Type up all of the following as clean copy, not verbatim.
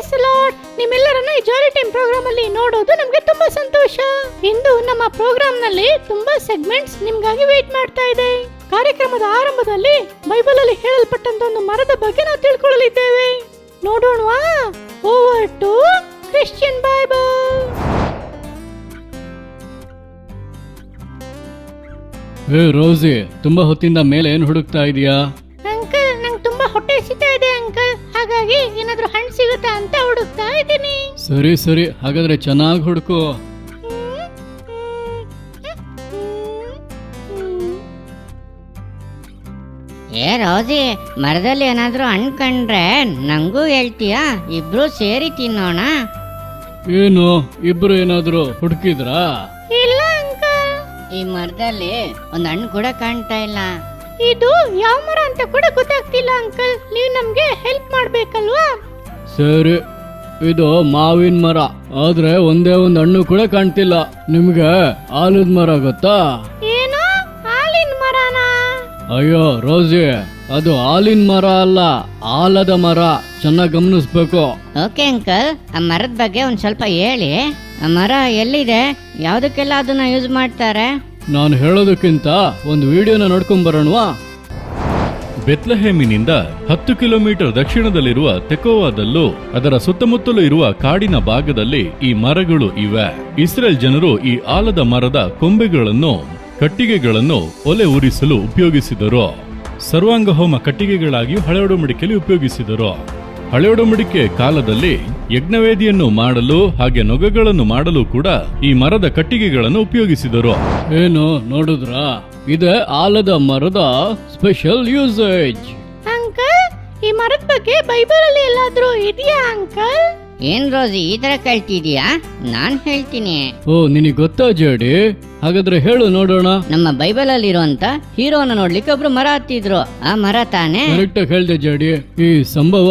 Price lord. ನಿಮ್ಮೆಲ್ಲರನ್ನ ಈ ಜಾಲಿ time program ಅಲ್ಲಿ ನೋಡೋದು ನಮ್ಗೆ ತುಂಬಾ ಸಂತೋಷ. ಇಂದು ನಮ್ಮ ಪ್ರೋಗ್ರಾಮ್ ನಲ್ಲಿ ತುಂಬಾ ಸೆಗ್ಮೆಂಟ್ಸ್ ನಿಮ್ಗಾಗಿ ವೇಟ್ ಮಾಡ್ತಾ ಇದೆ. ಕಾರ್ಯಕ್ರಮದ ಆರಂಭದಲ್ಲಿ ಬೈಬಲ್ ಅಲ್ಲಿ ಹೇಳಲ್ಪಟ್ಟಂತ ಒಂದು ಮರದ ಬಗ್ಗೆ ನಾವು ತಿಳ್ಕೊಳ್ಳಲಿದ್ದೇವೆ. ನೋಡೋಣವಾ? Over to Christian Bible. Rosie, ತುಂಬಾ ಹೊತ್ತಿಂದ ಮೇಲೆ ಏನ್ ಹುಡುಕ್ತಾ ಇದೀಯಾ? ಅಂಕಲ್, ನಂಗೆ ತುಂಬಾ ಹೊಟ್ಟೆ ಹಸಿತಾ ಇದೆ ಅಂಕಲ್, ಹಾಗಾಗಿ ಏನಾದ್ರೂ ಹಣ್ಣು ಸಿಗುತ್ತಾ ಅಂತ ಹುಡುಕ್ತಾ ಇದ್ದೀನಿ. ಸರಿ ಸರಿ, ಹಾಗಾದ್ರೆ ಚೆನ್ನಾಗಿ ಹುಡುಕು. ಏ ರೋಸಿ, ಮರದಲ್ಲಿ ಏನಾದ್ರೂ ಹಣ್ಣು ಕಂಡ್ರೆ ನಂಗೂ ಹೇಳ್ತೀಯಾ? ಇಬ್ರು ಸೇರಿ ತಿನ್ನೋಣ. ಏನು, ಇಬ್ರು ಏನಾದ್ರು ಹುಡುಕಿದ್ರಾ? ಇಲ್ಲ ಅಂಕಲ್, ಈ ಮರದಲ್ಲಿ ಒಂದ್ ಹಣ್ಣು ಕೂಡ ಕಾಣ್ತಾ ಇಲ್ಲ. ಇದು ಯಾವ ಮರ ಅಂತ ಕೂಡ ಗೊತ್ತಾಗ್ತಿಲ್ಲ ಅಂಕಲ್. ನೀವು ನಮ್ಗೆ ಹೆಲ್ಪ್ ಮಾಡ್ಬೇಕಲ್ವಾ? ಸರಿ, ಇದು ಮಾವಿನ ಮರ, ಆದ್ರೆ ಒಂದೇ ಒಂದು ಹಣ್ಣು ಕೂಡ ಕಾಣ್ತಿಲ್ಲ. ನಿಮ್ಗೆ ಆಲದ ಮರ ಗೊತ್ತಾ? ಏನೋ ಹಾಲಿನ ಮರನಾ? ಅಯ್ಯೋ ರೋಸಿ, ಅದು ಹಾಲಿನ ಮರ ಅಲ್ಲ, ಆಲದ ಮರ. ಚೆನ್ನಾಗಿ ಗಮನಿಸ್ಬೇಕು. ಓಕೆ ಅಂಕಲ್, ಆ ಮರದ ಬಗ್ಗೆ ಒಂದ್ ಸ್ವಲ್ಪ ಹೇಳಿ. ಆ ಮರ ಎಲ್ಲಿದೆ? ಯಾವ್ದಕ್ಕೆಲ್ಲ ಅದನ್ನ ಯೂಸ್ ಮಾಡ್ತಾರೆ? ನಾನು ಹೇಳೋದಕ್ಕಿಂತ ಒಂದು ವಿಡಿಯೋನ ನೋಡ್ಕೊಂಡ್ ಬರೋಣವಾ? ಬೆತ್ಲೆಹೇಮಿನಿಂದ 10 ಕಿಲೋಮೀಟರ್ ದಕ್ಷಿಣದಲ್ಲಿರುವ ತೆಕೋವಾದಲ್ಲೂ ಅದರ ಸುತ್ತಮುತ್ತಲೂ ಇರುವ ಕಾಡಿನ ಭಾಗದಲ್ಲಿ ಈ ಮರಗಳು ಇವೆ. ಇಸ್ರೇಲ್ ಜನರು ಈ ಆಲದ ಮರದ ಕೊಂಬೆಗಳನ್ನು, ಕಟ್ಟಿಗೆಗಳನ್ನು ಒಲೆ ಉರಿಸಲು ಉಪಯೋಗಿಸಿದರು. ಸರ್ವಾಂಗ ಹೋಮ ಕಟ್ಟಿಗೆಗಳಾಗಿ ಹಳೆ ಒಡಂಬಡಿಕೆಯಲ್ಲಿ ಉಪಯೋಗಿಸಿದರು. ಹಳೆ ಒಡಂಬಡಿಕೆ ಕಾಲದಲ್ಲಿ ಯಜ್ಞವೇದಿಯನ್ನು ಮಾಡಲು ಹಾಗೆ ನೊಗಗಳನ್ನು ಮಾಡಲು ಕೂಡ ಈ ಮರದ ಕಟ್ಟಿಗೆಗಳನ್ನು ಉಪಯೋಗಿಸಿದರು. ಏನು ನೋಡಿದ್ರಾ? ಇದೆ ಆಲದ ಮರದ ಸ್ಪೆಷಲ್ ಯೂಸೇಜ್. ಅಂಕಲ್, ಈ ಮರದ ಬಗ್ಗೆ ಬೈಬಲ್ ಅಲ್ಲಿ ಎಲ್ಲಾದ್ರೂ ಇದೆಯಾ ಅಂಕಲ್? ಏನ್ ರೋಸಿ, ಈ ತರ ಕೇಳ್ತಿದೀಯಾ? ನಾನ್ ಹೇಳ್ತೀನಿ. ಓ, ನಿನಗೆ ಗೊತ್ತಾ ಜೇಡಿ? ಹಾಗಾದ್ರೆ ಹೇಳು ನೋಡೋಣ. ನಮ್ಮ ಬೈಬಲ್ ಅಲ್ಲಿ ಇರುವಂತ ಹೀರೋನ ನೋಡ್ಲಿಕ್ಕೆ ಒಬ್ರು ಮರ ಹತ್ತಿದ್ರು. ಆ ಮರ ತಾನೇ? ಕರೆಕ್ಟ್ ಹೇಳ್ದೆ ಜೇಡಿ. ಈ ಸಂಭವ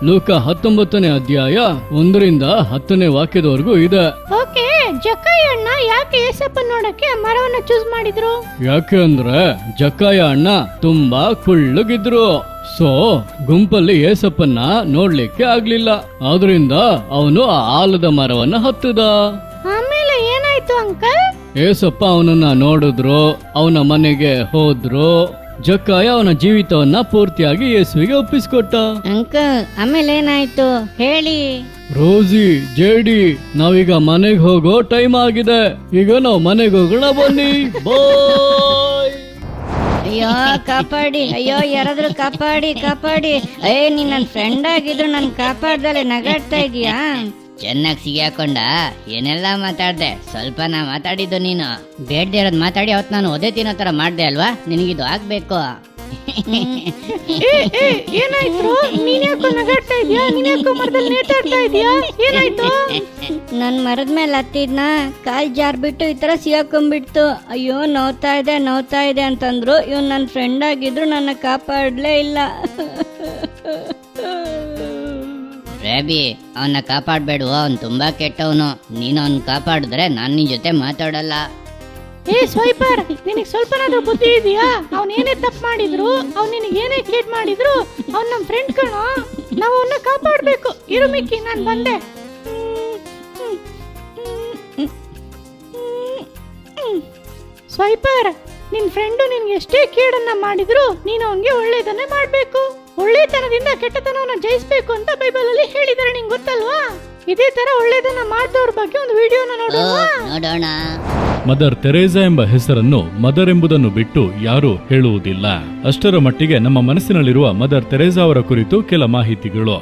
ಲೂಕ 19ನೇ ಅಧ್ಯಾಯ 1ರಿಂದ 10ನೇ ವಾಕ್ಯದವರೆಗೂ ಇದೆ. ಓಕೆ, ಜಕ್ಕಾಯ ಅಣ್ಣ ಯಾಕೆ ಏಸಪ್ಪನ್ ನೋಡಕ್ಕೆ ಆ ಮರವನ್ನ ಚೂಸ್ ಮಾಡಿದ್ರು? ಯಾಕೆ ಅಂದ್ರೆ ಜಕ್ಕಾಯ ಅಣ್ಣ ತುಂಬಾ ಕುಳ್ಳಗಿದ್ರು. ಸೊ ಗುಂಪಲ್ಲಿ ಏಸಪ್ಪನ್ನ ನೋಡ್ಲಿಕ್ಕೆ ಆಗ್ಲಿಲ್ಲ. ಆದ್ರಿಂದ ಅವನು ಆ ಆಲದ ಮರವನ್ನ ಹತ್ತದ. ಆಮೇಲೆ ಏನಾಯ್ತು ಅಂಕಲ್? ಏಸಪ್ಪ ಅವನನ್ನ ನೋಡಿದ್ರು, ಅವನ ಮನೆಗೆ ಹೋದ್ರು. ಜಕ್ಕಾಯ ಅವನ ಜೀವಿತವನ್ನ ಪೂರ್ತಿಯಾಗಿ ಯೇಸುವಿಗೆ ಒಪ್ಪಿಸ್ಕೊಟ್ಟ. ಅಂಕಲ್, ಆಮೇಲೆ ಏನಾಯ್ತು ಹೇಳಿ. ರೋಸಿ, ಜೇಡಿ, ನಾವೀಗ ಮನೆಗೆ ಹೋಗೋ ಟೈಮ್ ಆಗಿದೆ. ಈಗ ನಾವು ಮನೆಗೆ ಹೋಗೋಣ, ಬನ್ನಿ. ಬಾಯ್. ಅಯ್ಯೋ ಕಾಪಾಡಿ, ಅಯ್ಯೋ ಯಾರಾದ್ರೂ ಕಾಪಾಡಿ ಕಾಪಾಡಿ. ನೀನ್ ನನ್ ಫ್ರೆಂಡ್ ಆಗಿದ್ರು ನನ್ ಕಾಪಾಡ್ದಲೆ ನಗಾಡ್ತಾ ಇದೀಯಾ? ಚೆನ್ನಾಗಿ ಸಿಗಾಕೊಂಡ ಏನೆಲ್ಲ ಮಾತಾಡ್ದೆ. ಸ್ವಲ್ಪ ನಾ ಮಾತಾಡಿದ್ದು ನೀನು ಬೇಡ್ದೆ ಇರೋದ್ ಮಾತಾಡಿ ಅವತ್ ನಾನು ಒದೆ ತಿನ್ನೋ ತರ ಮಾಡ್ದೆ ಅಲ್ವಾ? ನಿನಗಿದು ಆಗ್ಬೇಕು. ಏನಾಯ್ತು? ನೀನ್ ಯಾಕೋ ನಗಾಡ್ತಾ ಇದೀಯಾ? ನೀನ್ ಯಾಕೋ ಮರದಲ್ಲಿ ನೇತಾಡ್ತಾ ಇದೀಯಾ? ಏನಾಯ್ತು? ನನ್ ಮರದ ಮೇಲೆ ಹತ್ತಿದ್ನ ಕಾಲ್ ಜಾರ್ ಬಿಟ್ಟು ಈ ತರ ಸಿಗಾಕೊಂಡ್ಬಿಡ್ತು. ಅಯ್ಯೋ ನೋವ್ತಾ ಇದೆ ಅಂತಂದ್ರು. ಇವ್ನು ನನ್ನ ಫ್ರೆಂಡ್ ಆಗಿದ್ರು ನನ್ನ ಕಾಪಾಡ್ಲೇ ಇಲ್ಲ. ರೇಬಿ, ಅವನ್ನ ಕಾಪಾಡ್ಬೇಡು, ಅವನ್ ತುಂಬಾ ಕೆಟ್ಟವನು. ನೀನು ಅವನ್ ಕಾಪಾಡಿದ್ರೆ ನಾನ್ ನಿನ್ ಜೊತೆ ಮಾತಾಡಲ್ಲ. ಏ ಸ್ವೈಪರ್, ನಿನಗೆ ಸ್ವಲ್ಪನಾದ್ರೂ ಬುದ್ಧಿ ಇದೆಯಾ? ಅವ್ನ ಏನೇ ತಪ್ಪು ಮಾಡಿದ್ರು, ಅವ್ನ ನಿನಗೆ ಏನೇ ಕೇಟ್ ಮಾಡಿದ್ರು, ಅವ್ನ ನಮ್ ಫ್ರೆಂಡ್ ಕಣೋ. ನಾವು ಅವನ್ನ ಕಾಪಾಡ್ಬೇಕು. ಇರು ಮಿಕ್ಕಿ, ನಾನ್ ಬಂದೆ. ಸ್ವೈಪರ್, ನಿನ್ ಫ್ರೆಂಡು ನಿನ್ಗೆ ಎಷ್ಟೇ ಕೇಡನ್ನ ಮಾಡಿದ್ರು ನೀನು ಅವನ್ಗೆ ಒಳ್ಳೇದನ್ನೇ ಮಾಡ್ಬೇಕು. ಒಳ್ಳೆತನದಿಂದ ಕೆಟ್ಟತನವನ್ನ ಜಯಿಸ್ಬೇಕು ಅಂತ ಬೈಬಲ್ ಅಲ್ಲಿ ಹೇಳಿದಾರೆ. ನಿಂಗೆ ಗೊತ್ತಲ್ವಾ? ಇದೇ ತರ ಒಳ್ಳೇದನ್ನ ಮಾಡಿದವ್ರ ಬಗ್ಗೆ ಒಂದು ವಿಡಿಯೋನ ನೋಡೋಣ. ಮದರ್ ತೆರೇಸಾ ಎಂಬ ಹೆಸರನ್ನು ಮದರ್ ಎಂಬುದನ್ನು ಬಿಟ್ಟು ಯಾರೂ ಹೇಳುವುದಿಲ್ಲ. ಅಷ್ಟರ ಮಟ್ಟಿಗೆ ನಮ್ಮ ಮನಸ್ಸಿನಲ್ಲಿರುವ ಮದರ್ ತೆರೇಸಾ ಅವರ ಕುರಿತು ಕೆಲ ಮಾಹಿತಿಗಳು.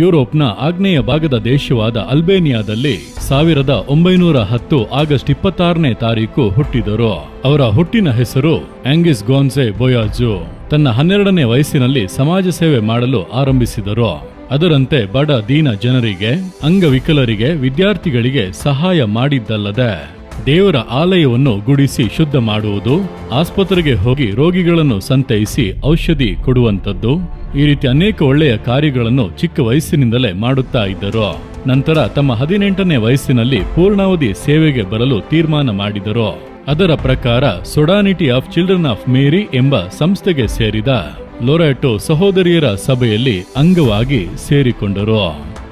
ಯುರೋಪ್ನ ಆಗ್ನೇಯ ಭಾಗದ ದೇಶವಾದ ಅಲ್ಬೇನಿಯಾದಲ್ಲಿ 1910 ಆಗಸ್ಟ್ 26ನೇ ತಾರೀಕು ಹುಟ್ಟಿದರು. ಅವರ ಹುಟ್ಟಿನ ಹೆಸರು ಆಂಗಿಸ್ ಗೋನ್ಸೆ ಬೊಯಾಜು. ತನ್ನ 12ನೇ ವಯಸ್ಸಿನಲ್ಲಿ ಸಮಾಜ ಸೇವೆ ಮಾಡಲು ಆರಂಭಿಸಿದರು. ಅದರಂತೆ ಬಡ ದೀನ ಜನರಿಗೆ, ಅಂಗವಿಕಲರಿಗೆ, ವಿದ್ಯಾರ್ಥಿಗಳಿಗೆ ಸಹಾಯ ಮಾಡಿದ್ದಲ್ಲದೆ ದೇವರ ಆಲಯವನ್ನು ಗುಡಿಸಿ ಶುದ್ಧ ಮಾಡುವುದು, ಆಸ್ಪತ್ರೆಗೆ ಹೋಗಿ ರೋಗಿಗಳನ್ನು ಸಂತೈಸಿ ಔಷಧಿ ಕೊಡುವಂಥದ್ದು, ಈ ರೀತಿ ಅನೇಕ ಒಳ್ಳೆಯ ಕಾರ್ಯಗಳನ್ನು ಚಿಕ್ಕ ವಯಸ್ಸಿನಿಂದಲೇ ಮಾಡುತ್ತಾ ಇದ್ದರು. ನಂತರ ತಮ್ಮ 18ನೇ ವಯಸ್ಸಿನಲ್ಲಿ ಪೂರ್ಣಾವಧಿ ಸೇವೆಗೆ ಬರಲು ತೀರ್ಮಾನ ಮಾಡಿದರು. ಅದರ ಪ್ರಕಾರ ಸೊಡಾನಿಟಿ ಆಫ್ ಚಿಲ್ಡ್ರನ್ ಆಫ್ ಮೇರಿ ಎಂಬ ಸಂಸ್ಥೆಗೆ ಸೇರಿದ ಲೊರೆಟೋ ಸಹೋದರಿಯರ ಸಭೆಯಲ್ಲಿ ಅಂಗವಾಗಿ ಸೇರಿಕೊಂಡರು.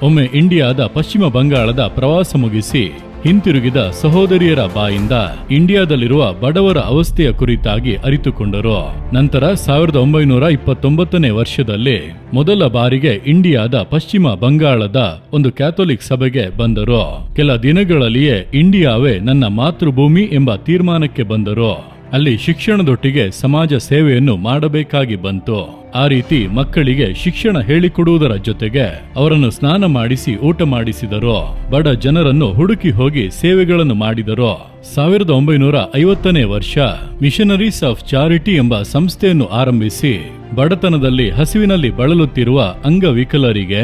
ಒಮ್ಮೆ ಇಂಡಿಯಾದ ಪಶ್ಚಿಮ ಬಂಗಾಳದ ಪ್ರವಾಸ ಮುಗಿಸಿ ಹಿಂತಿರುಗಿದ ಸಹೋದರಿಯರ ಬಾಯಿಂದ ಇಂಡಿಯಾದಲ್ಲಿರುವ ಬಡವರ ಅವಸ್ಥೆಯ ಕುರಿತಾಗಿ ಅರಿತುಕೊಂಡರು. ನಂತರ 1929ನೇ ವರ್ಷದಲ್ಲಿ ಮೊದಲ ಬಾರಿಗೆ ಇಂಡಿಯಾದ ಪಶ್ಚಿಮ ಬಂಗಾಳದ ಒಂದು ಕ್ಯಾಥೋಲಿಕ್ ಸಭೆಗೆ ಬಂದರು. ಕೆಲ ದಿನಗಳಲ್ಲಿಯೇ ಇಂಡಿಯಾವೇ ನನ್ನ ಮಾತೃಭೂಮಿ ಎಂಬ ತೀರ್ಮಾನಕ್ಕೆ ಬಂದರು. ಅಲ್ಲಿ ಶಿಕ್ಷಣದೊಟ್ಟಿಗೆ ಸಮಾಜ ಸೇವೆಯನ್ನು ಮಾಡಬೇಕಾಗಿ ಬಂತು. ಆ ರೀತಿ ಮಕ್ಕಳಿಗೆ ಶಿಕ್ಷಣ ಹೇಳಿಕೊಡುವುದರ ಜೊತೆಗೆ ಅವರನ್ನು ಸ್ನಾನ ಮಾಡಿಸಿ ಊಟ ಮಾಡಿಸಿದರು. ಬಡ ಜನರನ್ನು ಹುಡುಕಿ ಹೋಗಿ ಸೇವೆಗಳನ್ನು ಮಾಡಿದರು. 1950ನೇ ವರ್ಷ ಮಿಷನರೀಸ್ ಆಫ್ ಚಾರಿಟಿ ಎಂಬ ಸಂಸ್ಥೆಯನ್ನು ಆರಂಭಿಸಿ ಬಡತನದಲ್ಲಿ ಹಸಿವಿನಲ್ಲಿ ಬಳಲುತ್ತಿರುವ ಅಂಗವಿಕಲರಿಗೆ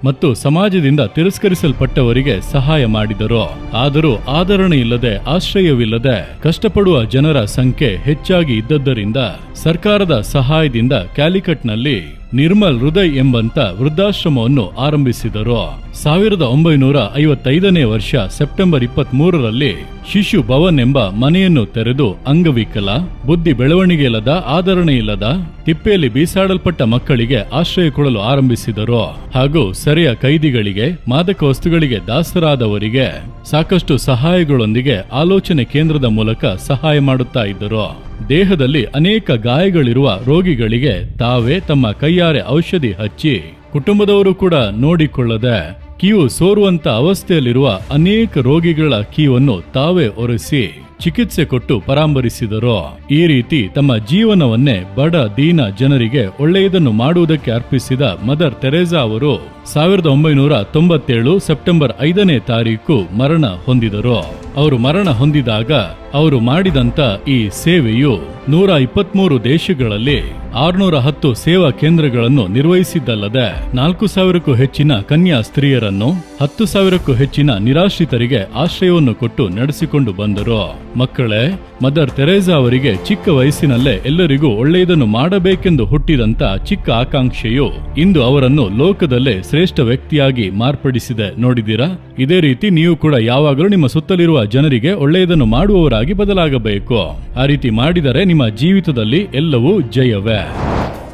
ಮತ್ತು ಸಮಾಜದಿಂದ ತಿರಸ್ಕರಿಸಲ್ಪಟ್ಟವರಿಗೆ ಸಹಾಯ ಮಾಡಿದರು. ಆದರೂ ಆದರಣೆ ಇಲ್ಲದೆ, ಆಶ್ರಯವಿಲ್ಲದೆ ಕಷ್ಟಪಡುವ ಜನರ ಸಂಖ್ಯೆ ಹೆಚ್ಚಾಗಿ ಇದ್ದದ್ದರಿಂದ ಸರ್ಕಾರದ ಸಹಾಯದಿಂದ ಕ್ಯಾಲಿಕಟ್ನಲ್ಲಿ ನಿರ್ಮಲ್ ಹೃದಯ್ ಎಂಬಂತ ವೃದ್ಧಾಶ್ರಮವನ್ನು ಆರಂಭಿಸಿದರು. 1955ನೇ ವರ್ಷ ಸೆಪ್ಟೆಂಬರ್ 23ರಲ್ಲಿ ಶಿಶು ಭವನ್ ಎಂಬ ಮನೆಯನ್ನು ತೆರೆದು ಅಂಗವಿಕಲ, ಬುದ್ಧಿ ಬೆಳವಣಿಗೆ ಇಲ್ಲದ, ಆದರಣೆ ಇಲ್ಲದ, ತಿಪ್ಪೆಯಲ್ಲಿ ಬೀಸಾಡಲ್ಪಟ್ಟ ಮಕ್ಕಳಿಗೆ ಆಶ್ರಯ ಕೊಡಲು ಆರಂಭಿಸಿದರು. ಹಾಗೂ ಸೆರೆಯ ಕೈದಿಗಳಿಗೆ, ಮಾದಕ ವಸ್ತುಗಳಿಗೆ ದಾಸರಾದವರಿಗೆ ಸಾಕಷ್ಟು ಸಹಾಯಗಳೊಂದಿಗೆ ಆಲೋಚನೆ ಕೇಂದ್ರದ ಮೂಲಕ ಸಹಾಯ ಮಾಡುತ್ತಾ ಇದ್ದರು. ದೇಹದಲ್ಲಿ ಅನೇಕ ಗಾಯಗಳಿರುವ ರೋಗಿಗಳಿಗೆ ತಾವೇ ತಮ್ಮ ಕೈಯಾರೆ ಔಷಧಿ ಹಚ್ಚಿ, ಕುಟುಂಬದವರು ಕೂಡ ನೋಡಿಕೊಳ್ಳದೆ ಕಿವು ಸೋರುವಂತ ಅವಸ್ಥೆಯಲ್ಲಿರುವ ಅನೇಕ ರೋಗಿಗಳ ಕಿವನ್ನು ತಾವೇ ಒರೆಸಿ ಚಿಕಿತ್ಸೆ ಕೊಟ್ಟು ಪರಾಮರಿಸಿದರು. ಈ ರೀತಿ ತಮ್ಮ ಜೀವನವನ್ನೇ ಬಡ ದೀನ ಜನರಿಗೆ ಒಳ್ಳೆಯದನ್ನು ಮಾಡುವುದಕ್ಕೆ ಅರ್ಪಿಸಿದ ಮದರ್ ತೆರೇಸಾ ಅವರು 1997 ಸೆಪ್ಟೆಂಬರ್ 5ನೇ ತಾರೀಕು ಮರಣ ಹೊಂದಿದರು. ಅವರು ಮರಣ ಹೊಂದಿದಾಗ ಅವರು ಮಾಡಿದಂತ ಈ ಸೇವೆಯು 123 ದೇಶಗಳಲ್ಲಿ 610 ಸೇವಾ ಕೇಂದ್ರಗಳನ್ನು ನಿರ್ವಹಿಸಿದ್ದಲ್ಲದೆ 4000ಕ್ಕೂ ಹೆಚ್ಚಿನ ಕನ್ಯಾ ಸ್ತ್ರೀಯರನ್ನು, 10,000ಕ್ಕೂ ಹೆಚ್ಚಿನ ನಿರಾಶ್ರಿತರಿಗೆ ಆಶ್ರಯವನ್ನು ಕೊಟ್ಟು ನಡೆಸಿಕೊಂಡು ಬಂದರು. ಮಕ್ಕಳೇ, ಮದರ್ ತೆರೇಸಾ ಅವರಿಗೆ ಚಿಕ್ಕ ವಯಸ್ಸಿನಲ್ಲೇ ಎಲ್ಲರಿಗೂ ಒಳ್ಳೆಯದನ್ನು ಮಾಡಬೇಕೆಂದು ಹುಟ್ಟಿದಂತ ಚಿಕ್ಕ ಆಕಾಂಕ್ಷೆಯು ಇಂದು ಅವರನ್ನು ಲೋಕದಲ್ಲೇ ಶ್ರೇಷ್ಠ ವ್ಯಕ್ತಿಯಾಗಿ ಮಾರ್ಪಡಿಸಿದೆ. ನೋಡಿದಿರಾ? ಇದೇ ರೀತಿ ನೀವು ಕೂಡ ಯಾವಾಗಲೂ ನಿಮ್ಮ ಸುತ್ತಲಿರುವ ಜನರಿಗೆ ಒಳ್ಳೆಯದನ್ನು ಮಾಡುವವರಾಗಿ ಬದಲಾಗಬೇಕು. ಆ ರೀತಿ ಮಾಡಿದರೆ ನಿಮ್ಮ ಜೀವಿತದಲ್ಲಿ ಎಲ್ಲವೂ ಜಯವೇ.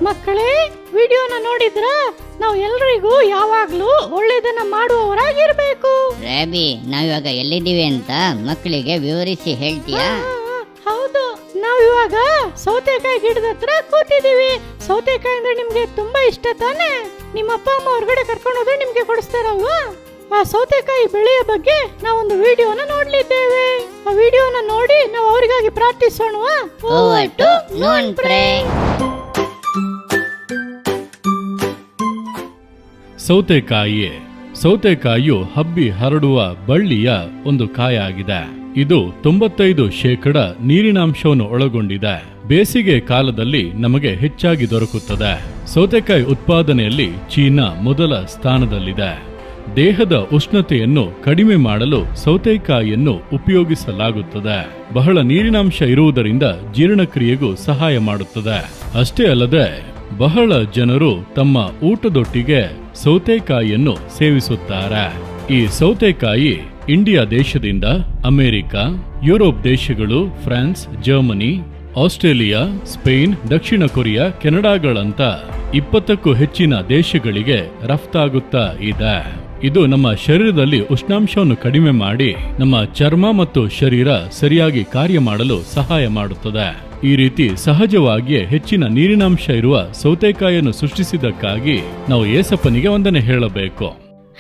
ಮಕ್ಕಳೇ, ವಿಡಿಯೋನ ನೋಡಿದ್ರಾ? ನಾವು ಎಲ್ರಿಗೂ ಯಾವಾಗ್ಲೂ ಒಳ್ಳೇದನ್ನ ಮಾಡುವವರಾಗಿರ್ಬೇಕು. ರಾಬಿ, ನಾವಿವಾಗ ಎಲ್ಲಿದ್ದೀವಿ ಅಂತ ಮಕ್ಕಳಿಗೆ ವಿವರಿಸಿ ಹೇಳ್ತೀಯಾ? ಹೌದು, ನಾವಿವಾಗ ಸೌತೆಕಾಯಿ ಗಿಡದ ಹತ್ರ ಕೂತಿದೀವಿ. ಸೌತೆಕಾಯಿ ಅಂದ್ರೆ ನಿಮ್ಗೆ ತುಂಬಾ ಇಷ್ಟ ತಾನೆ? ನಿಮ್ಮ ಅಪ್ಪ ಅಮ್ಮ ಹೊರಗಡೆ ಕರ್ಕೊಂಡು ಹೋದ್ರೆ ನಿಮ್ಗೆ ಕೊಡಿಸ್ತಾರಲ್ವಾ? ಆ ಸೌತೆಕಾಯಿ ಬೆಳೆಯ ಬಗ್ಗೆ ನಾವೊಂದು ವಿಡಿಯೋನ ನೋಡ್ಲಿದ್ದೇವೆ. ಆ ವಿಡಿಯೋನ ನೋಡಿ ನಾವು ಅವರಿಗಾಗಿ ಪ್ರಾರ್ಥಿಸೋಣವಾ? ಸೌತೆಕಾಯಿಯು ಹಬ್ಬಿ ಹರಡುವ ಬಳ್ಳಿಯ ಒಂದು ಕಾಯ ಆಗಿದೆ. ಇದು 95% ನೀರಿನಾಂಶವನ್ನು ಒಳಗೊಂಡಿದೆ. ಬೇಸಿಗೆ ಕಾಲದಲ್ಲಿ ನಮಗೆ ಹೆಚ್ಚಾಗಿ ದೊರಕುತ್ತದೆ. ಸೌತೆಕಾಯಿ ಉತ್ಪಾದನೆಯಲ್ಲಿ ಚೀನಾ ಮೊದಲ ಸ್ಥಾನದಲ್ಲಿದೆ. ದೇಹದ ಉಷ್ಣತೆಯನ್ನು ಕಡಿಮೆ ಮಾಡಲು ಸೌತೆಕಾಯಿಯನ್ನು ಉಪಯೋಗಿಸಲಾಗುತ್ತದೆ. ಬಹಳ ನೀರಿನಾಂಶ ಇರುವುದರಿಂದ ಜೀರ್ಣಕ್ರಿಯೆಗೂ ಸಹಾಯ ಮಾಡುತ್ತದೆ. ಅಷ್ಟೇ ಅಲ್ಲದೆ ಬಹಳ ಜನರು ತಮ್ಮ ಊಟದೊಟ್ಟಿಗೆ ಸೌತೆಕಾಯಿಯನ್ನು ಸೇವಿಸುತ್ತಾರೆ. ಈ ಸೌತೆಕಾಯಿ ಇಂಡಿಯಾ ದೇಶದಿಂದ ಅಮೆರಿಕ, ಯುರೋಪ್ ದೇಶಗಳು, ಫ್ರಾನ್ಸ್, ಜರ್ಮನಿ, ಆಸ್ಟ್ರೇಲಿಯಾ, ಸ್ಪೇನ್, ದಕ್ಷಿಣ ಕೊರಿಯಾ, ಕೆನಡಾಗಳಂತ 20ಕ್ಕೂ ಹೆಚ್ಚಿನ ದೇಶಗಳಿಗೆ ರಫ್ತಾಗುತ್ತಾ ಇದೆ. ಇದು ನಮ್ಮ ಶರೀರದಲ್ಲಿ ಉಷ್ಣಾಂಶವನ್ನು ಕಡಿಮೆ ಮಾಡಿ ನಮ್ಮ ಚರ್ಮ ಮತ್ತು ಶರೀರ ಸರಿಯಾಗಿ ಕಾರ್ಯ ಮಾಡಲು ಸಹಾಯ ಮಾಡುತ್ತದೆ. ಈ ರೀತಿ ಸಹಜವಾಗಿಯೇ ಹೆಚ್ಚಿನ ನೀರಿನಾಂಶ ಇರುವ ಸೌತೆಕಾಯಿಯನ್ನು ಸೃಷ್ಟಿಸಿದ್ದಕ್ಕಾಗಿ ನಾವು ಯೇಸಪ್ಪನಿಗೆ ವಂದನೆ ಹೇಳಬೇಕು.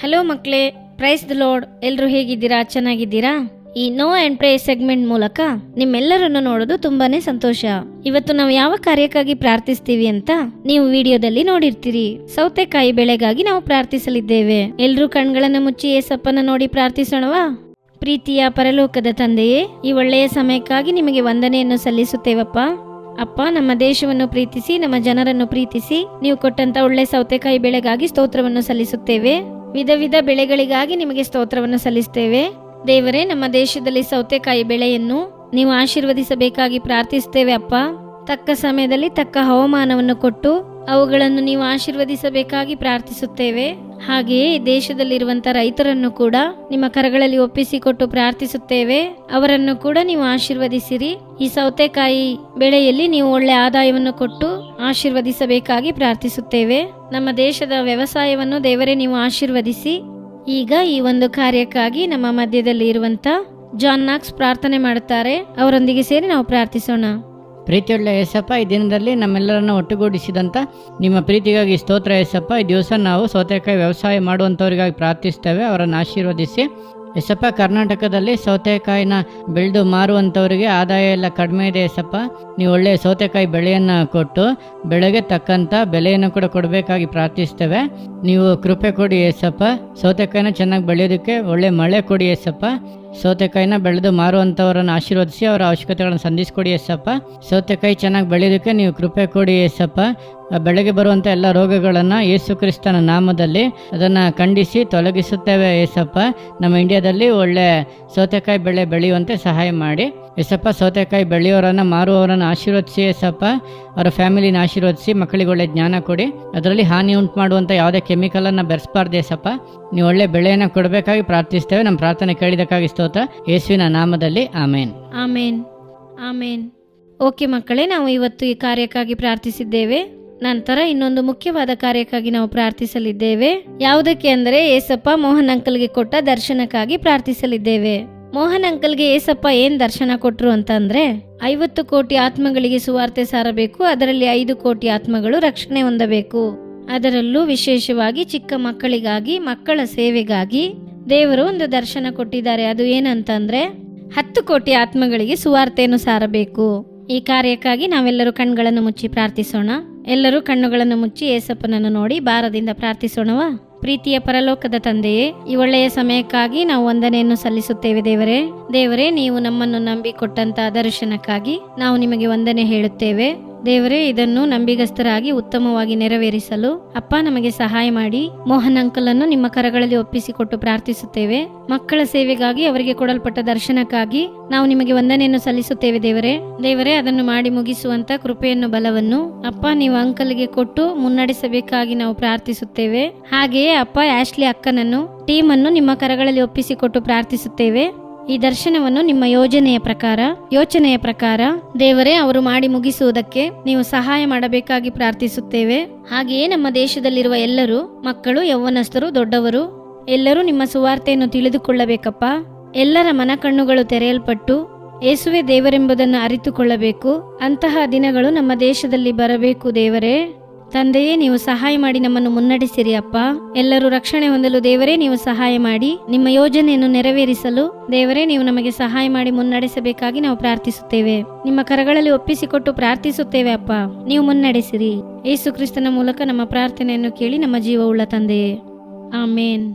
ಹಲೋ ಮಕ್ಕಳೇ, ಪ್ರೈಸ್ ದ ಲಾರ್ಡ್. ಎಲ್ರು ಹೇಗಿದ್ದೀರಾ? ಚೆನ್ನಾಗಿದ್ದೀರಾ? ಈ ನೋ ಅಂಡ್ ಪ್ರೇ ಸೆಗ್ಮೆಂಟ್ ಮೂಲಕ ನಿಮ್ಮೆಲ್ಲರನ್ನು ನೋಡೋದು ತುಂಬಾನೇ ಸಂತೋಷ. ಇವತ್ತು ನಾವು ಯಾವ ಕಾರ್ಯಕ್ಕಾಗಿ ಪ್ರಾರ್ಥಿಸ್ತೀವಿ ಅಂತ ನೀವು ವಿಡಿಯೋದಲ್ಲಿ ನೋಡಿರ್ತೀರಿ. ಸೌತೆಕಾಯಿ ಬೆಳೆಗಾಗಿ ನಾವು ಪ್ರಾರ್ಥಿಸಲಿದ್ದೇವೆ. ಎಲ್ರೂ ಕಣ್ಗಳನ್ನ ಮುಚ್ಚಿ ಯೇಸಪ್ಪನ ನೋಡಿ ಪ್ರಾರ್ಥಿಸೋಣವಾ? ಪ್ರೀತಿಯ ಪರಲೋಕದ ತಂದೆಯೇ, ಈ ಒಳ್ಳೆಯ ಸಮಯಕ್ಕಾಗಿ ನಿಮಗೆ ವಂದನೆಯನ್ನು ಸಲ್ಲಿಸುತ್ತೇವಪ್ಪ. ಅಪ್ಪ, ನಮ್ಮ ದೇಶವನ್ನು ಪ್ರೀತಿಸಿ, ನಮ್ಮ ಜನರನ್ನು ಪ್ರೀತಿಸಿ, ನೀವು ಕೊಟ್ಟಂತ ಒಳ್ಳೆ ಸೌತೆಕಾಯಿ ಬೆಳೆಗಾಗಿ ಸ್ತೋತ್ರವನ್ನು ಸಲ್ಲಿಸುತ್ತೇವೆ. ವಿಧ ವಿಧ ಬೆಳೆಗಳಿಗಾಗಿ ನಿಮಗೆ ಸ್ತೋತ್ರವನ್ನು ಸಲ್ಲಿಸುತ್ತೇವೆ. ದೇವರೇ, ನಮ್ಮ ದೇಶದಲ್ಲಿ ಸೌತೆಕಾಯಿ ಬೆಳೆಯನ್ನು ನೀವು ಆಶೀರ್ವದಿಸಬೇಕಾಗಿ ಪ್ರಾರ್ಥಿಸುತ್ತೇವೆ ಅಪ್ಪ. ತಕ್ಕ ಸಮಯದಲ್ಲಿ ತಕ್ಕ ಹವಾಮಾನವನ್ನು ಕೊಟ್ಟು ಅವುಗಳನ್ನು ನೀವು ಆಶೀರ್ವದಿಸಬೇಕಾಗಿ ಪ್ರಾರ್ಥಿಸುತ್ತೇವೆ. ಹಾಗೆಯೇ ದೇಶದಲ್ಲಿರುವಂತ ರೈತರನ್ನು ಕೂಡ ನಿಮ್ಮ ಕರಗಳಲ್ಲಿ ಒಪ್ಪಿಸಿಕೊಟ್ಟು ಪ್ರಾರ್ಥಿಸುತ್ತೇವೆ. ಅವರನ್ನು ಕೂಡ ನೀವು ಆಶೀರ್ವದಿಸಿರಿ. ಈ ಸೌತೆಕಾಯಿ ಬೆಳೆಯಲ್ಲಿ ನೀವು ಒಳ್ಳೆ ಆದಾಯವನ್ನು ಕೊಟ್ಟು ಆಶೀರ್ವದಿಸಬೇಕಾಗಿ ಪ್ರಾರ್ಥಿಸುತ್ತೇವೆ. ನಮ್ಮ ದೇಶದ ವ್ಯವಸಾಯವನ್ನು ದೇವರೇ ನೀವು ಆಶೀರ್ವದಿಸಿ. ಈಗ ಈ ಒಂದು ಕಾರ್ಯಕ್ಕಾಗಿ ನಮ್ಮ ಮಧ್ಯದಲ್ಲಿ ಇರುವಂತ ಜಾನ್ ನಾಕ್ಸ್ ಪ್ರಾರ್ಥನೆ ಮಾಡುತ್ತಾರೆ. ಅವರೊಂದಿಗೆ ಸೇರಿ ನಾವು ಪ್ರಾರ್ಥಿಸೋಣ. ಪ್ರೀತಿಯುಳ್ಳ ಯೇಸಪ್ಪ, ಈ ದಿನದಲ್ಲಿ ನಮ್ಮೆಲ್ಲರನ್ನು ಒಟ್ಟುಗೂಡಿಸಿದಂಥ ನಿಮ್ಮ ಪ್ರೀತಿಗಾಗಿ ಸ್ತೋತ್ರ ಯೇಸಪ್ಪ. ಈ ದಿವಸ ನಾವು ಸೌತೆಕಾಯಿ ವ್ಯವಸಾಯ ಮಾಡುವಂಥವ್ರಿಗಾಗಿ ಪ್ರಾರ್ಥಿಸ್ತೇವೆ, ಅವರನ್ನು ಆಶೀರ್ವದಿಸಿ. ಯೇಸಪ್ಪ, ಕರ್ನಾಟಕದಲ್ಲಿ ಸೌತೆಕಾಯಿನ ಬೆಳೆದು ಮಾರುವಂಥವ್ರಿಗೆ ಆದಾಯ ಎಲ್ಲ ಕಡಿಮೆ ಇದೆ ಯೇಸಪ್ಪ. ನೀವು ಒಳ್ಳೆಯ ಸೌತೆಕಾಯಿ ಬೆಳೆಯನ್ನು ಕೊಟ್ಟು ಬೆಳೆಗೆ ತಕ್ಕಂಥ ಬೆಲೆಯನ್ನು ಕೂಡ ಕೊಡಬೇಕಾಗಿ ಪ್ರಾರ್ಥಿಸ್ತೇವೆ. ನೀವು ಕೃಪೆ ಕೊಡಿ ಯೇಸಪ್ಪ. ಸೌತೆಕಾಯಿನ ಚೆನ್ನಾಗಿ ಬೆಳೆಯೋದಕ್ಕೆ ಒಳ್ಳೆ ಮಳೆ ಕೊಡಿ ಯೇಸಪ್ಪ. ಸೌತೆಕಾಯಿನ ಬೆಳೆದು ಮಾರುವಂಥವರನ್ನು ಆಶೀರ್ವದಿಸಿ ಅವರ ಅವಶ್ಯಕತೆಗಳನ್ನು ಸಂಧಿಸ್ಕೊಡಿ ಯೇಸಪ್ಪ. ಸೌತೆಕಾಯಿ ಚೆನ್ನಾಗಿ ಬೆಳೆಯೋದಕ್ಕೆ ನೀವು ಕೃಪೆ ಕೊಡಿ ಯೇಸಪ್ಪ. ಬೆಳೆಗೆ ಬರುವಂಥ ಎಲ್ಲ ರೋಗಗಳನ್ನು ಯೇಸು ಕ್ರಿಸ್ತನ ನಾಮದಲ್ಲಿ ಅದನ್ನು ಖಂಡಿಸಿ ತೊಲಗಿಸುತ್ತೇವೆ ಯೇಸಪ್ಪ. ನಮ್ಮ ಇಂಡಿಯಾದಲ್ಲಿ ಒಳ್ಳೆ ಸೌತೆಕಾಯಿ ಬೆಳೆ ಬೆಳೆಯುವಂತೆ ಸಹಾಯ ಮಾಡಿ ಯೇಸಪ್ಪ. ಸೌತೆಕಾಯಿ ಬೆಳೆಯೋರನ್ನು ಮಾರುವವರನ್ನು ಆಶೀರ್ವದಿಸಿ ಯೇಸಪ್ಪ. ಅವರ ಫ್ಯಾಮಿಲಿನ ಆಶೀರ್ವದಿಸಿ, ಮಕ್ಕಳಿಗೆ ಒಳ್ಳೆ ಜ್ಞಾನ ಕೊಡಿ. ಅದರಲ್ಲಿ ಹಾನಿ ಉಂಟು ಮಾಡುವಂಥ ಯಾವುದೇ ಕೆಮಿಕಲನ್ನು ಬೆರೆಸಬಾರ್ದು ಯೇಸಪ್ಪ. ನೀವು ಒಳ್ಳೆ ಬೆಳೆಯನ್ನು ಕೊಡಬೇಕಾಗಿ ಪ್ರಾರ್ಥಿಸ್ತೇವೆ. ನಮ್ಮ ಪ್ರಾರ್ಥನೆ ಕೇಳಿದಕ್ಕಾಗಿ ಸ್ತೋತ್ರ, ಯೇಸುವಿನ ನಾಮದಲ್ಲಿ ಆಮೇನ್. ಆಮೇನ್, ಆಮೇನ್. ಓಕೆ ಮಕ್ಕಳೇ, ನಾವು ಇವತ್ತು ಈ ಕಾರ್ಯಕ್ಕಾಗಿ ಪ್ರಾರ್ಥಿಸಿದ್ದೇವೆ. ನಂತರ ಇನ್ನೊಂದು ಮುಖ್ಯವಾದ ಕಾರ್ಯಕ್ಕಾಗಿ ನಾವು ಪ್ರಾರ್ಥಿಸಲಿದ್ದೇವೆ. ಯಾವುದಕ್ಕೆ ಅಂದರೆ ಏಸಪ್ಪ ಮೋಹನ್ ಅಂಕಲ್ಗೆ ಕೊಟ್ಟ ದರ್ಶನಕ್ಕಾಗಿ ಪ್ರಾರ್ಥಿಸಲಿದ್ದೇವೆ. ಮೋಹನ್ ಅಂಕಲ್ಗೆ ಏಸಪ್ಪ ಏನ್ ದರ್ಶನ ಕೊಟ್ರು ಅಂತಂದ್ರೆ 50 ಕೋಟಿ ಆತ್ಮಗಳಿಗೆ ಸುವಾರ್ತೆ ಸಾರಬೇಕು, ಅದರಲ್ಲಿ 5 ಕೋಟಿ ಆತ್ಮಗಳು ರಕ್ಷಣೆ ಹೊಂದಬೇಕು. ಅದರಲ್ಲೂ ವಿಶೇಷವಾಗಿ ಚಿಕ್ಕ ಮಕ್ಕಳಿಗಾಗಿ, ಮಕ್ಕಳ ಸೇವೆಗಾಗಿ ದೇವರು ಒಂದು ದರ್ಶನ ಕೊಟ್ಟಿದ್ದಾರೆ. ಅದು ಏನಂತಂದ್ರೆ 10 ಕೋಟಿ ಆತ್ಮಗಳಿಗೆ ಸುವಾರ್ತೆಯನ್ನು ಸಾರಬೇಕು. ಈ ಕಾರ್ಯಕ್ಕಾಗಿ ನಾವೆಲ್ಲರೂ ಕಣ್ಗಳನ್ನು ಮುಚ್ಚಿ ಪ್ರಾರ್ಥಿಸೋಣ. ಎಲ್ಲರೂ ಕಣ್ಣುಗಳನ್ನು ಮುಚ್ಚಿ ಏಸಪ್ಪನನ್ನು ನೋಡಿ ಭಾರದಿಂದ ಪ್ರಾರ್ಥಿಸೋಣವಾ? ಪ್ರೀತಿಯ ಪರಲೋಕದ ತಂದೆಯೇ, ಈ ಒಳ್ಳೆಯ ಸಮಯಕ್ಕಾಗಿ ನಾವು ವಂದನೆಯನ್ನು ಸಲ್ಲಿಸುತ್ತೇವೆ ದೇವರೇ. ದೇವರೇ, ನೀವು ನಮ್ಮನ್ನು ನಂಬಿಕೊಟ್ಟಂತ ದರ್ಶನಕ್ಕಾಗಿ ನಾವು ನಿಮಗೆ ವಂದನೆ ಹೇಳುತ್ತೇವೆ. ದೇವರೇ, ಇದನ್ನು ನಂಬಿಗಸ್ತರಾಗಿ ಉತ್ತಮವಾಗಿ ನೆರವೇರಿಸಲು ಅಪ್ಪ ನಮಗೆ ಸಹಾಯ ಮಾಡಿ. ಮೋಹನ್ ಅಂಕಲ್ ಅನ್ನು ನಿಮ್ಮ ಕರಗಳಲ್ಲಿ ಒಪ್ಪಿಸಿಕೊಟ್ಟು ಪ್ರಾರ್ಥಿಸುತ್ತೇವೆ. ಮಕ್ಕಳ ಸೇವೆಗಾಗಿ ಅವರಿಗೆ ಕೊಡಲ್ಪಟ್ಟ ದರ್ಶನಕ್ಕಾಗಿ ನಾವು ನಿಮಗೆ ವಂದನೆಯನ್ನು ಸಲ್ಲಿಸುತ್ತೇವೆ ದೇವರೇ. ದೇವರೇ, ಅದನ್ನು ಮಾಡಿ ಮುಗಿಸುವಂತ ಕೃಪೆಯನ್ನು, ಬಲವನ್ನು ಅಪ್ಪ ನೀವು ಅಂಕಲ್ಗೆ ಕೊಟ್ಟು ಮುನ್ನಡೆಸಬೇಕಾಗಿ ನಾವು ಪ್ರಾರ್ಥಿಸುತ್ತೇವೆ. ಹಾಗೆಯೇ ಅಪ್ಪ ಆಶ್ಲಿ ಅಕ್ಕನನ್ನು, ಟೀಮ್ ಅನ್ನು ನಿಮ್ಮ ಕರಗಳಲ್ಲಿ ಒಪ್ಪಿಸಿಕೊಟ್ಟು ಪ್ರಾರ್ಥಿಸುತ್ತೇವೆ. ಈ ದರ್ಶನವನ್ನು ನಿಮ್ಮ ಯೋಚನೆಯ ಪ್ರಕಾರ ದೇವರೇ ಅವರು ಮಾಡಿ ಮುಗಿಸುವುದಕ್ಕೆ ನೀವು ಸಹಾಯ ಮಾಡಬೇಕಾಗಿ ಪ್ರಾರ್ಥಿಸುತ್ತೇವೆ. ಹಾಗೆಯೇ ನಮ್ಮ ದೇಶದಲ್ಲಿರುವ ಎಲ್ಲರೂ, ಮಕ್ಕಳು, ಯೌವನಸ್ಥರು, ದೊಡ್ಡವರು ಎಲ್ಲರೂ ನಿಮ್ಮ ಸುವಾರ್ತೆಯನ್ನು ತಿಳಿದುಕೊಳ್ಳಬೇಕಪ್ಪ. ಎಲ್ಲರ ಮನಕಣ್ಣುಗಳು ತೆರೆಯಲ್ಪಟ್ಟು ಯೇಸುವೆ ದೇವರೆಂಬುದನ್ನು ಅರಿತುಕೊಳ್ಳಬೇಕು. ಅಂತಹ ದಿನಗಳು ನಮ್ಮ ದೇಶದಲ್ಲಿ ಬರಬೇಕು ದೇವರೇ. ತಂದೆಯೇ, ನೀವು ಸಹಾಯ ಮಾಡಿ ನಮ್ಮನ್ನು ಮುನ್ನಡೆಸಿರಿ ಅಪ್ಪ. ಎಲ್ಲರೂ ರಕ್ಷಣೆ ಹೊಂದಲು ದೇವರೇ ನೀವು ಸಹಾಯ ಮಾಡಿ. ನಿಮ್ಮ ಯೋಜನೆಯನ್ನು ನೆರವೇರಿಸಲು ದೇವರೇ ನೀವು ನಮಗೆ ಸಹಾಯ ಮಾಡಿ ಮುನ್ನಡೆಸಬೇಕಾಗಿ ನಾವು ಪ್ರಾರ್ಥಿಸುತ್ತೇವೆ. ನಿಮ್ಮ ಕರಗಳಲ್ಲಿ ಒಪ್ಪಿಸಿಕೊಟ್ಟು ಪ್ರಾರ್ಥಿಸುತ್ತೇವೆ ಅಪ್ಪ, ನೀವು ಮುನ್ನಡೆಸಿರಿ. ಯೇಸು ಕ್ರಿಸ್ತನ ಮೂಲಕ ನಮ್ಮ ಪ್ರಾರ್ಥನೆಯನ್ನು ಕೇಳಿ ನಮ್ಮ ಜೀವವುಳ್ಳ ತಂದೆಯೇ, ಆಮೇನ್.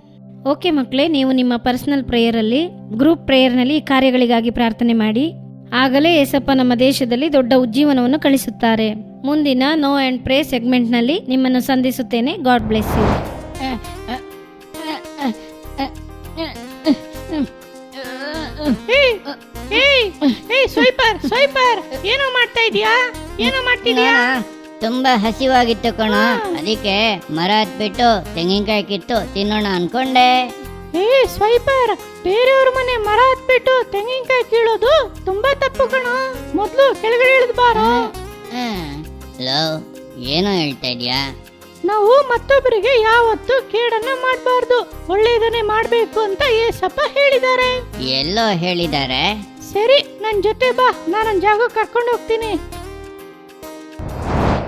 ಓಕೆ ಮಕ್ಕಳೇ, ನೀವು ನಿಮ್ಮ ಪರ್ಸನಲ್ ಪ್ರೇಯರಲ್ಲಿ, ಗ್ರೂಪ್ ಪ್ರೇಯರ್ನಲ್ಲಿ ಈ ಕಾರ್ಯಗಳಿಗಾಗಿ ಪ್ರಾರ್ಥನೆ ಮಾಡಿ. ಆಗಲೇ ಏಸಪ್ಪ ನಮ್ಮ ದೇಶದಲ್ಲಿ ದೊಡ್ಡ ಉಜ್ಜೀವನವನ್ನು ಕಳಿಸುತ್ತಾರೆ. ಮುಂದಿನ ನೋ ಅಂಡ್ ಪ್ರೇ ಸೆಗ್ಮೆಂಟ್ನಲ್ಲಿ ನಿಮ್ಮನ್ನು ಸಂಧಿಸುತ್ತೇನೆ. God bless you. ಸ್ವೈಪರ್, ಏನೋ ಮಾಡ್ತಾ ಇದೀಯಾ? ತುಂಬಾ ಹಸಿವಾಗಿತ್ತು ಕಣ, ಅದಕ್ಕೆ ಮರ ಹತ್ಬಿಟ್ಟು ತೆಂಗಿನಕಾಯಿ ಕಿತ್ತು ತಿನ್ನೋಣ ಅನ್ಕೊಂಡೆ. ಸ್ವೈಪರ್, ಬೇರೆಯವ್ರ ಮನೆ ಮರ ಹತ್ಬಿಟ್ಟು ತೆಂಗಿನಕಾಯಿ ಕೀಳೋದು ತುಂಬಾ ತಪ್ಪು ಕಣ. ಮೊದ್ಲು ಕೆಳಗಡೆ ಇಳಿದು ಬಾರೋ. ಏನೋ ಹೇಳ್ತಾ ಇದ್ಯಾ? ನಾವು ಮತ್ತೊಬ್ಬರಿಗೆ ಯಾವತ್ತೂ ಕೇಡನ್ನ ಮಾಡಬಾರ್ದು, ಒಳ್ಳೆಯದನ್ನೇ ಮಾಡ್ಬೇಕು ಅಂತ ಏಸಪ್ಪ ಹೇಳಿದ್ದಾರೆ. ಎಲ್ಲೋ ಹೇಳಿದ್ದಾರೆ? ಸರಿ, ನನ್ ಜೊತೆ ಬಾ, ನಾನು ಜಾಗಕ್ಕೆ ಕರ್ಕೊಂಡು ಹೋಗ್ತೀನಿ.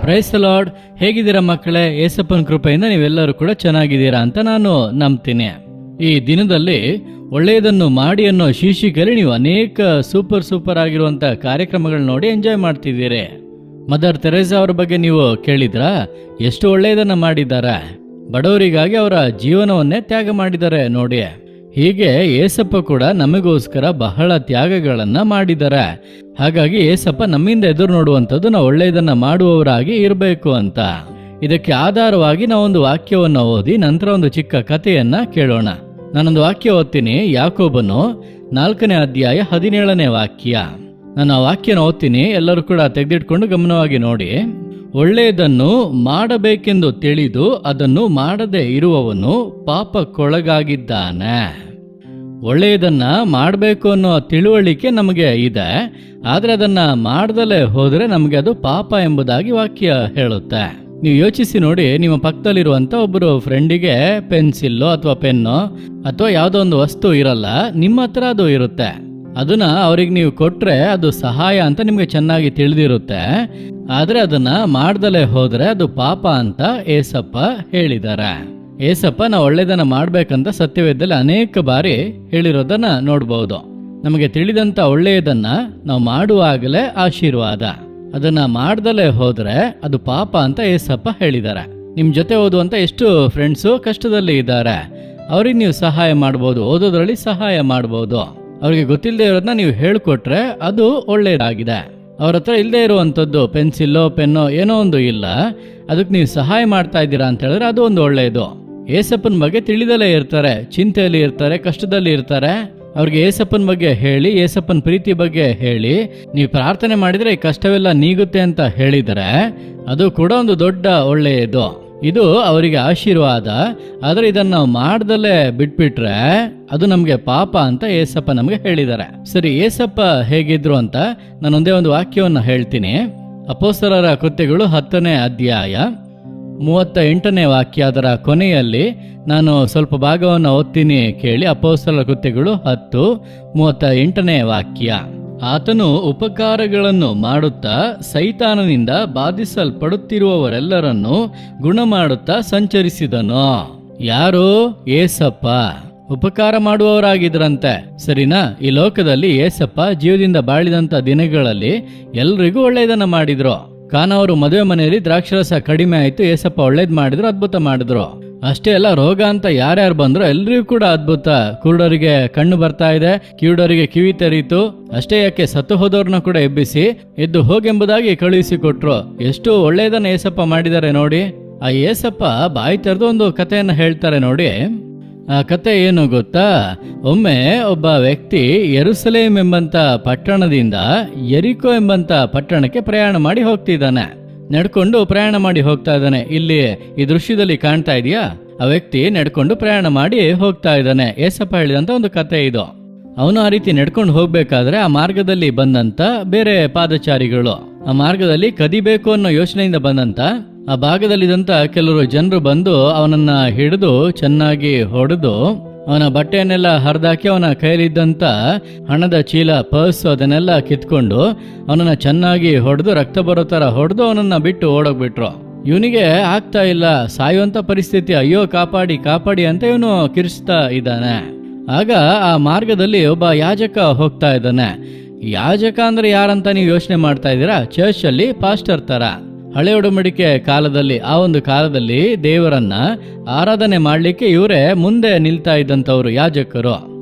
Praise the lord. ಹೇಗಿದ್ದೀರಾ ಮಕ್ಕಳೇ? ಏಸಪ್ಪನ ಕೃಪೆಯಿಂದ ನೀವೆಲ್ಲರೂ ಕೂಡ ಚೆನ್ನಾಗಿದ್ದೀರಾ ಅಂತ ನಾನು ನಂಬ್ತೀನಿ. ಈ ದಿನದಲ್ಲಿ ಒಳ್ಳೆಯದನ್ನು ಮಾಡಿ ಅನ್ನೋ ಶೀರ್ಷಿಕೆಯಲ್ಲಿ ನೀವು ಅನೇಕ ಸೂಪರ್ ಆಗಿರುವಂತ ಕಾರ್ಯಕ್ರಮಗಳು ನೋಡಿ ಎಂಜಾಯ್ ಮಾಡ್ತಿದ್ದೀರಿ. ಮದರ್ ತೆರೇಸಾ ಅವರ ಬಗ್ಗೆ ನೀವು ಕೇಳಿದ್ರಾ? ಎಷ್ಟು ಒಳ್ಳೆಯದನ್ನ ಮಾಡಿದ್ದಾರೆ. ಬಡವರಿಗಾಗಿ ಅವರ ಜೀವನವನ್ನೇ ತ್ಯಾಗ ಮಾಡಿದ್ದಾರೆ ನೋಡಿ. ಹೀಗೆ ಏಸಪ್ಪ ಕೂಡ ನಮಗೋಸ್ಕರ ಬಹಳ ತ್ಯಾಗಗಳನ್ನ ಮಾಡಿದ್ದಾರೆ. ಹಾಗಾಗಿ ಏಸಪ್ಪ ನಮ್ಮಿಂದ ಎದುರು ನೋಡುವಂಥದ್ದು ನಾವು ಒಳ್ಳೆಯದನ್ನ ಮಾಡುವವರಾಗಿ ಇರಬೇಕು ಅಂತ. ಇದಕ್ಕೆ ಆಧಾರವಾಗಿ ನಾವೊಂದು ವಾಕ್ಯವನ್ನು ಓದಿ ನಂತರ ಒಂದು ಚಿಕ್ಕ ಕಥೆಯನ್ನ ಕೇಳೋಣ. ನಾನೊಂದು ವಾಕ್ಯ ಓದ್ತೀನಿ. ಯಾಕೋಬನು 4ನೇ ಅಧ್ಯಾಯ 17ನೇ ವಾಕ್ಯ. ನಾನು ಆ ವಾಕ್ಯನ ಓದ್ತೀನಿ, ಎಲ್ಲರೂ ಕೂಡ ತೆಗೆದಿಟ್ಕೊಂಡು ಗಮನವಾಗಿ ನೋಡಿ. ಒಳ್ಳೆಯದನ್ನು ಮಾಡಬೇಕೆಂದು ತಿಳಿದು ಅದನ್ನು ಮಾಡದೇ ಇರುವವನು ಪಾಪಕ್ಕೊಳಗಾಗಿದ್ದಾನೆ. ಒಳ್ಳೆಯದನ್ನ ಮಾಡಬೇಕು ಅನ್ನೋ ತಿಳುವಳಿಕೆ ನಮಗೆ ಇದೆ, ಆದ್ರೆ ಅದನ್ನ ಮಾಡ್ದಲೇ ಹೋದ್ರೆ ನಮಗೆ ಅದು ಪಾಪ ಎಂಬುದಾಗಿ ವಾಕ್ಯ ಹೇಳುತ್ತೆ. ನೀವು ಯೋಚಿಸಿ ನೋಡಿ, ನಿಮ್ಮ ಪಕ್ಕದಲ್ಲಿರುವಂತ ಒಬ್ಬರು ಫ್ರೆಂಡಿಗೆ ಪೆನ್ಸಿಲ್ಲೋ ಅಥವಾ ಪೆನ್ನೋ ಅಥವಾ ಯಾವುದೋ ಒಂದು ವಸ್ತು ಇರಲ್ಲ, ನಿಮ್ಮ ಹತ್ರ ಅದು ಇರುತ್ತೆ. ಅದನ್ನ ಅವ್ರಿಗೆ ನೀವು ಕೊಟ್ರೆ ಅದು ಸಹಾಯ ಅಂತ ನಿಮ್ಗೆ ಚೆನ್ನಾಗಿ ತಿಳಿದಿರುತ್ತೆ, ಆದ್ರೆ ಅದನ್ನ ಮಾಡ್ದಲೇ ಹೋದ್ರೆ ಅದು ಪಾಪ ಅಂತ ಏಸಪ್ಪ ಹೇಳಿದ್ದಾರೆ. ಏಸಪ್ಪ ನಾವು ಒಳ್ಳೆದನ್ನ ಮಾಡ್ಬೇಕಂತ ಸತ್ಯವೇದದಲ್ಲಿ ಅನೇಕ ಬಾರಿ ಹೇಳಿರೋದನ್ನ ನೋಡ್ಬಹುದು. ನಮಗೆ ತಿಳಿದಂತ ಒಳ್ಳೆಯದನ್ನ ನಾವು ಮಾಡುವಾಗಲೇ ಆಶೀರ್ವಾದ, ಅದನ್ನ ಮಾಡ್ದಲೇ ಹೋದ್ರೆ ಅದು ಪಾಪ ಅಂತ ಏಸಪ್ಪ ಹೇಳಿದ್ದಾರೆ. ನಿಮ್ ಜೊತೆ ಓದುವಂತ ಎಷ್ಟು ಫ್ರೆಂಡ್ಸು ಕಷ್ಟದಲ್ಲಿ ಇದ್ದಾರೆ, ಅವ್ರಿಗೆ ನೀವು ಸಹಾಯ ಮಾಡ್ಬೋದು, ಓದೋದ್ರಲ್ಲಿ ಸಹಾಯ ಮಾಡ್ಬೋದು. ಅವ್ರಿಗೆ ಗೊತ್ತಿಲ್ಲದೆ ಇರೋದನ್ನ ನೀವು ಹೇಳ್ಕೊಟ್ರೆ ಅದು ಒಳ್ಳೆಯದಾಗಿದೆ. ಅವ್ರ ಹತ್ರ ಇಲ್ಲದೆ ಇರುವಂಥದ್ದು ಪೆನ್ಸಿಲ್ಲೋ ಪೆನ್ನೋ ಏನೋ ಒಂದು ಇಲ್ಲ, ಅದಕ್ಕೆ ನೀವು ಸಹಾಯ ಮಾಡ್ತಾ ಇದ್ದೀರಾ ಅಂತ ಹೇಳಿದ್ರೆ ಅದು ಒಂದು ಒಳ್ಳೆಯದು. ಏಸಪ್ಪನ ಬಗ್ಗೆ ತಿಳಿದಲೇ ಇರ್ತಾರೆ, ಚಿಂತೆಯಲ್ಲಿ ಇರ್ತಾರೆ, ಕಷ್ಟದಲ್ಲಿ ಇರ್ತಾರೆ. ಅವ್ರಿಗೆ ಏಸಪ್ಪನ ಬಗ್ಗೆ ಹೇಳಿ, ಏಸಪ್ಪನ ಪ್ರೀತಿ ಬಗ್ಗೆ ಹೇಳಿ, ನೀವು ಪ್ರಾರ್ಥನೆ ಮಾಡಿದ್ರೆ ಈ ಕಷ್ಟವೆಲ್ಲ ನೀಗುತ್ತೆ ಅಂತ ಹೇಳಿದರೆ ಅದು ಕೂಡ ಒಂದು ದೊಡ್ಡ ಒಳ್ಳೆಯದು. ಇದು ಅವರಿಗೆ ಆಶೀರ್ವಾದ. ಆದರೆ ಇದನ್ನು ನಾವು ಮಾಡ್ದಲೇ ಬಿಟ್ಬಿಟ್ರೆ ಅದು ನಮಗೆ ಪಾಪ ಅಂತ ಏಸಪ್ಪ ನಮಗೆ ಹೇಳಿದ್ದಾರೆ. ಸರಿ, ಏಸಪ್ಪ ಹೇಗಿದ್ರು ಅಂತ ನಾನೊಂದೇ ಒಂದು ವಾಕ್ಯವನ್ನು ಹೇಳ್ತೀನಿ. ಅಪೊಸ್ತಲರ ಕೃತ್ಯಗಳು 10ನೇ ಅಧ್ಯಾಯ 38ನೇ ವಾಕ್ಯ, ಅದರ ಕೊನೆಯಲ್ಲಿ ನಾನು ಸ್ವಲ್ಪ ಭಾಗವನ್ನು ಓದ್ತೀನಿ ಕೇಳಿ. ಅಪೊಸ್ತಲರ ಕೃತ್ಯಗಳು 10:38ನೇ ವಾಕ್ಯ. ಆತನು ಉಪಕಾರಗಳನ್ನು ಮಾಡುತ್ತಾ ಸೈತಾನನಿಂದ ಬಾಧಿಸಲ್ಪಡುತ್ತಿರುವವರೆಲ್ಲರನ್ನು ಗುಣ ಮಾಡುತ್ತಾ ಸಂಚರಿಸಿದನು. ಯಾರು? ಏಸಪ್ಪ ಉಪಕಾರ ಮಾಡುವವರಾಗಿದ್ರಂತೆ. ಸರಿನಾ? ಈ ಲೋಕದಲ್ಲಿ ಏಸಪ್ಪ ಜೀವದಿಂದ ಬಾಳಿದಂತ ದಿನಗಳಲ್ಲಿ ಎಲ್ರಿಗೂ ಒಳ್ಳೆಯದನ್ನ ಮಾಡಿದ್ರು. ಕಾನವರು ಮದುವೆ ಮನೆಯಲ್ಲಿ ದ್ರಾಕ್ಷರಸ ಕಡಿಮೆ ಆಯ್ತು, ಏಸಪ್ಪ ಒಳ್ಳೇದ್ ಮಾಡಿದ್ರು, ಅದ್ಭುತ ಮಾಡಿದ್ರು. ಅಷ್ಟೇ ಅಲ್ಲ, ರೋಗ ಅಂತ ಯಾರ್ಯಾರು ಬಂದ್ರು ಎಲ್ರಿಗೂ ಕೂಡ ಅದ್ಭುತ. ಕುರುಡರಿಗೆ ಕಣ್ಣು ಬರ್ತಾ ಇದೆ, ಕಿವುಡರಿಗೆ ಕಿವಿ ತೆರೀತು. ಅಷ್ಟೇ ಯಾಕೆ, ಸತ್ತು ಹೋದವ್ರನ್ನ ಕೂಡ ಎಬ್ಬಿಸಿ ಎದ್ದು ಹೋಗೆಂಬುದಾಗಿ ಕಳುಹಿಸಿ ಕೊಟ್ರು. ಎಷ್ಟು ಒಳ್ಳೆಯದನ್ನ ಏಸಪ್ಪ ಮಾಡಿದ್ದಾರೆ ನೋಡಿ. ಆ ಏಸಪ್ಪ ಬಾಯಿ ತೆರೆದು ಒಂದು ಕಥೆಯನ್ನ ಹೇಳ್ತಾರೆ ನೋಡಿ. ಆ ಕತೆ ಏನು ಗೊತ್ತಾ? ಒಮ್ಮೆ ಒಬ್ಬ ವ್ಯಕ್ತಿ ಯೆರೂಸಲೇಮ್ ಎಂಬಂತ ಪಟ್ಟಣದಿಂದ ಯೆರಿಕೋ ಎಂಬಂತ ಪಟ್ಟಣಕ್ಕೆ ಪ್ರಯಾಣ ಮಾಡಿ ಹೋಗ್ತಿದ್ದಾನೆ. ನಡ್ಕೊಂಡು ಪ್ರಯಾಣ ಮಾಡಿ ಹೋಗ್ತಾ ಇದ್ದಾನೆ. ಇಲ್ಲಿ ಈ ದೃಶ್ಯದಲ್ಲಿ ಕಾಣ್ತಾ ಇದೆಯಾ? ಆ ವ್ಯಕ್ತಿ ನಡ್ಕೊಂಡು ಪ್ರಯಾಣ ಮಾಡಿ ಹೋಗ್ತಾ ಇದ್ದಾನೆ. ಏಸಪ್ಪ ಹೇಳಿದಂತ ಒಂದು ಕತೆ ಇದು. ಅವನು ಆ ರೀತಿ ನಡ್ಕೊಂಡು ಹೋಗ್ಬೇಕಾದ್ರೆ ಆ ಮಾರ್ಗದಲ್ಲಿ ಬಂದಂತ ಬೇರೆ ಪಾದಚಾರಿಗಳು ಆ ಮಾರ್ಗದಲ್ಲಿ ಕದಿಬೇಕು ಅನ್ನೋ ಯೋಚನೆಯಿಂದ ಬಂದಂತ ಆ ಭಾಗದಲ್ಲಿದ್ದಂತ ಕೆಲವರು ಜನರು ಬಂದು ಅವನನ್ನ ಹಿಡಿದು ಚೆನ್ನಾಗಿ ಹೊಡೆದು ಅವನ ಬಟ್ಟೆಯನ್ನೆಲ್ಲ ಹರಿದಾಕಿ ಅವನ ಕೈಲಿದ್ದಂತ ಹಣದ ಚೀಲ, ಪರ್ಸ್ ಅದನ್ನೆಲ್ಲ ಕಿತ್ಕೊಂಡು ಅವನನ್ನ ಚೆನ್ನಾಗಿ ಹೊಡೆದು ರಕ್ತ ಬರೋ ತರ ಹೊಡೆದು ಅವನನ್ನ ಬಿಟ್ಟು ಓಡೋಗ್ಬಿಟ್ರು. ಇವನಿಗೆ ಆಗ್ತಾ ಇಲ್ಲ, ಸಾಯುವಂತ ಪರಿಸ್ಥಿತಿ. ಅಯ್ಯೋ ಕಾಪಾಡಿ ಕಾಪಾಡಿ ಅಂತ ಇವನು ಕಿರಿಸ್ತಾ ಇದ್ದಾನೆ. ಆಗ ಆ ಮಾರ್ಗದಲ್ಲಿ ಒಬ್ಬ ಯಾಜಕ ಹೋಗ್ತಾ ಇದ್ದಾನೆ. ಯಾಜಕ ಅಂದ್ರೆ ಯಾರಂತ ನೀವು ಯೋಚನೆ ಮಾಡ್ತಾ ಇದ್ದೀರಾ? ಚರ್ಚ್ ಅಲ್ಲಿ ಪಾಸ್ಟರ್ ತರ. ಹಳೆ ಒಡಂಬಡಿಕೆ ಕಾಲದಲ್ಲಿ, ಆ ಒಂದು ಕಾಲದಲ್ಲಿ ದೇವರನ್ನ ಆರಾಧನೆ ಮಾಡ್ಲಿಕ್ಕೆ ಇವರೇ ಮುಂದೆ ನಿಲ್ತಾ ಇದ್ದಂಥವ್ರು ಯಾಜಕರು.